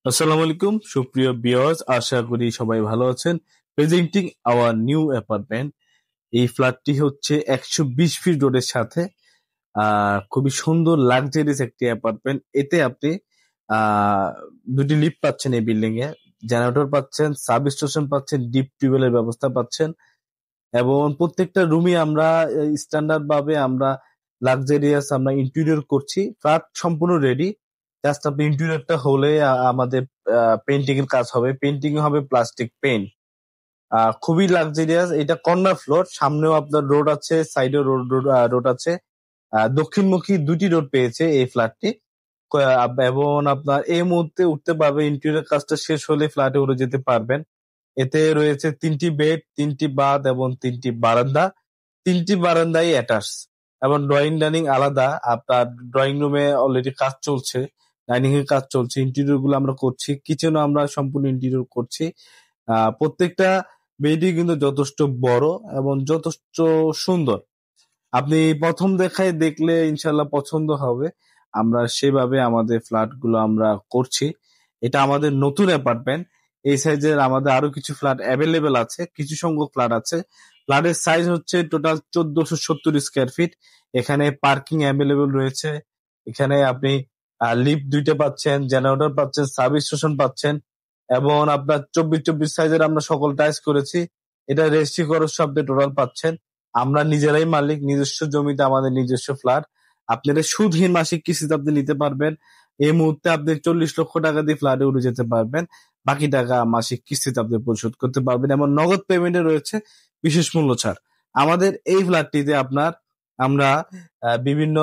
আসসালামু আলাইকুম সুপ্রিয় ভিউয়ার্স, আশা করি সবাই ভালো আছেন। Presenting our new apartment. এই ফ্ল্যাটটি হচ্ছে 120 ফিট রোডের সাথে। খুবই সুন্দর লাক্সারিয়াস একটি অ্যাপার্টমেন্ট। এতে আপনি আহ দুটি লিফট পাচ্ছেন এই বিল্ডিং এ, জেনারেটর পাচ্ছেন, সাব স্টেশন পাচ্ছেন, ডিপ টিউবওয়েলের ব্যবস্থা পাচ্ছেন এবং প্রত্যেকটা রুমই আমরা স্ট্যান্ডার্ড ভাবে আমরা লাক্সারিয়াস আমরা ইন্টেরিয়র করছি। ফ্ল্যাট সম্পূর্ণ রেডি, জাস্ট আপনি ইন্টেরিয়রটা হলে আমাদের পেন্টিং এর কাজ হবে। পেন্টিং হবে প্লাস্টিক পেইন্ট। খুবই লাক্সারিয়াস। এটা কর্নার ফ্লোর, সামনেও আপনার রোড আছে, সাইডেও রোড রোড আছে। দক্ষিণমুখী দুটি রোড পেয়েছে এই ফ্ল্যাটটি। এবং আপনার এই মুহূর্তে উঠতে পারবে, ইন্টেরিয়র কাজটা শেষ হলে ফ্ল্যাটে উঠে যেতে পারবেন। এতে রয়েছে 3টি বেড, 3টি বাথ এবং 3টি বারান্দা। 3টি বারান্দাই অ্যাটাচ এবং ড্রয়িং ডাইনিং আলাদা। আপনার ড্রয়িং রুমে অলরেডি কাজ চলছে, ডাইনিং এর কাজ চলছে, ইন্টেরিয়র গুলো আমরা করছি, কিচেনও আমরা সম্পূর্ণ ইন্টেরিয়র করছি। প্রত্যেকটা বেডই কিন্তু যথেষ্ট বড় এবং যথেষ্ট সুন্দর। আপনি প্রথম দেখায় দেখলে ইনশাল্লাহ পছন্দ হবে। আমরা সেভাবে আমাদের ফ্ল্যাট গুলো আমরা করছি। এটা আমাদের নতুন অ্যাপার্টমেন্ট। এই সাইজের আমাদের আরো কিছু ফ্ল্যাট অ্যাভেলেবেল আছে, কিছু সংখ্যক ফ্ল্যাট আছে। ফ্ল্যাটের সাইজ হচ্ছে টোটাল 1470 স্কোয়ার ফিট। এখানে পার্কিং অ্যাভেলেবেল রয়েছে। এখানে আপনি লিফট দুইটা পাচ্ছেন, জেনারেটর পাচ্ছেন, সাব স্টেশন পাচ্ছেন এবং আপনার 24 সাইজের আমরা সকল টাইস করেছি। এটা রেজিস্ট্রি খরচ শব্দে টোটাল পাচ্ছেন। আমরা নিজেরাই মালিক, নিজস্ব জমিতে আমাদের নিজস্ব ফ্ল্যাট। আপনারা সুদহীন মাসিক কিস্তিতে আপনি নিতে পারবেন। এই মুহূর্তে আপনি 40 লক্ষ টাকা দিয়ে ফ্ল্যাটে উঠে যেতে পারবেন। বাকি টাকা মাসিক কিস্তিতে আপনি পরিশোধ করতে পারবেন এবং নগদ পেমেন্টে রয়েছে বিশেষ মূল্য ছাড়। আমাদের এই ফ্ল্যাটটিতে আমরা বিভিন্ন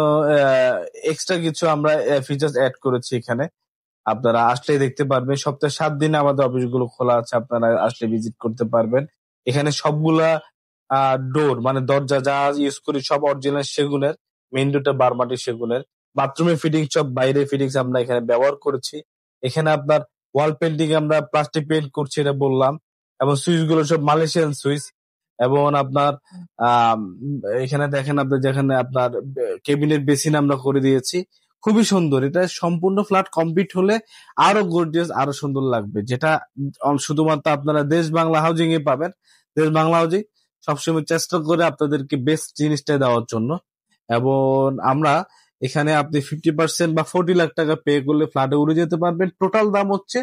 এক্সট্রা কিছু আমরা ফিচার্স অ্যাড করেছি এখানে। আপনারা আসলে দেখতে পারবেন। সপ্তাহে 7 দিন আমাদের অফিসগুলো খোলা আছে, আপনারা আসলে ভিজিট করতে পারবেন। এখানে সবগুলা ডোর মানে দরজা যা ইউজ করি সব অরিজিনাল সেগুনের। মেইন ডোরটা বারমাটি সেগুনের। বাথরুমের ফিটিং সব বাইরে ফিটিংস আমরা এখানে ব্যবহার করেছি। এখানে আপনার ওয়াল পেন্টিং আমরা প্লাস্টিক পেইন্ট করছি, এটা বললাম। এবং সুইচ গুলো সব মালয়েশিয়ান সুইচ। এবং আপনার আহ এখানে দেখেন, আপনি যেখানে আপনার কেবিনেট বেসিন আমরা করে দিয়েছি। খুবই সুন্দর। এটা সম্পূর্ণ ফ্ল্যাট কমপ্লিট হলে আরো গর্জিয়াস, আরো সুন্দর লাগবে। যেটা শুধুমাত্র আপনারা দেশ বাংলা হাউজিং এ পাবেন। দেশ বাংলা হাউজিং সবসময় চেষ্টা করে আপনাদেরকে বেস্ট জিনিসটা দেওয়ার জন্য। এবং আমরা এখানে আপনি 50% বা 40 লাখ টাকা পে করলে ফ্ল্যাটে উড়ে যেতে পারবেন। টোটাল দাম হচ্ছে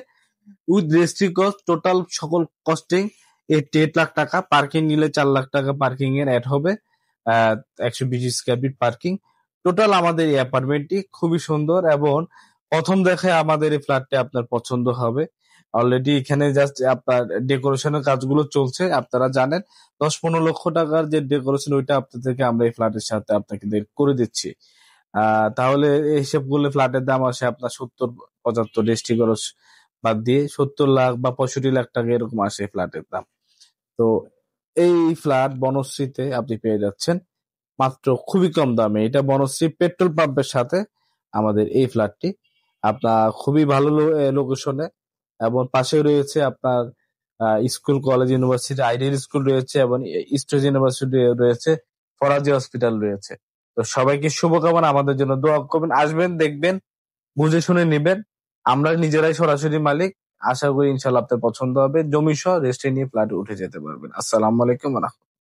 উইথ রেজিস্ট্রি কস্ট, টোটাল সকল কস্টিং 8 লাখ টাকা। পার্কিং নিলে 4 লাখ টাকা পার্কিং এর অ্যাড হবে। 120 স্কোয়ার ফিট পার্কিং। টোটাল আমাদের এই অ্যাপার্টমেন্টটি খুবই সুন্দর এবং প্রথম দেখায় আমাদের এই ফ্ল্যাটটি আপনার পছন্দ হবে। অলরেডি এখানে জাস্ট আপনার ডেকোরেশনের কাজগুলো চলছে, আপনারা জানেন। 10-15 লক্ষ টাকার যে ডেকোরেশন, ওইটা আপনাদেরকে আমরা এই ফ্ল্যাটের সাথে আপনাকে করে দিচ্ছি। তাহলে এই হিসেব করলে ফ্ল্যাটের দাম আসে আপনার 70-75, রেজিস্ট্রি খরচ বাদ দিয়ে 70 লাখ বা 65 লাখ টাকা এরকম আসে ফ্ল্যাটের দাম। তো এই ফ্ল্যাট বনশ্রীতে আপনি পেয়ে যাচ্ছেন মাত্র খুবই কম দামে। এটা বনশ্রী পেট্রোল পাম্পের সাথে আমাদের এই ফ্ল্যাটটি। আপনার খুবই ভালো লোকেশনে এবং পাশে রয়েছে আপনার school, college, university, ideal school রয়েছে এবং স্টেজ ইউনিভার্সিটি রয়েছে, ফরাজি হসপিটাল রয়েছে। তো সবাইকে শুভকামনা, আমাদের জন্য দোয়া করবেন। আসবেন, দেখবেন, বুঝে শুনে নিবেন। আমরা নিজেরাই সরাসরি মালিক। আশা করি ইনশাল্লাহ আপনার পছন্দ হবে। জমি সহ রেজিস্ট্রি নিয়ে ফ্ল্যাটে উঠে যেতে পারবেন। আসসালামু আলাইকুম।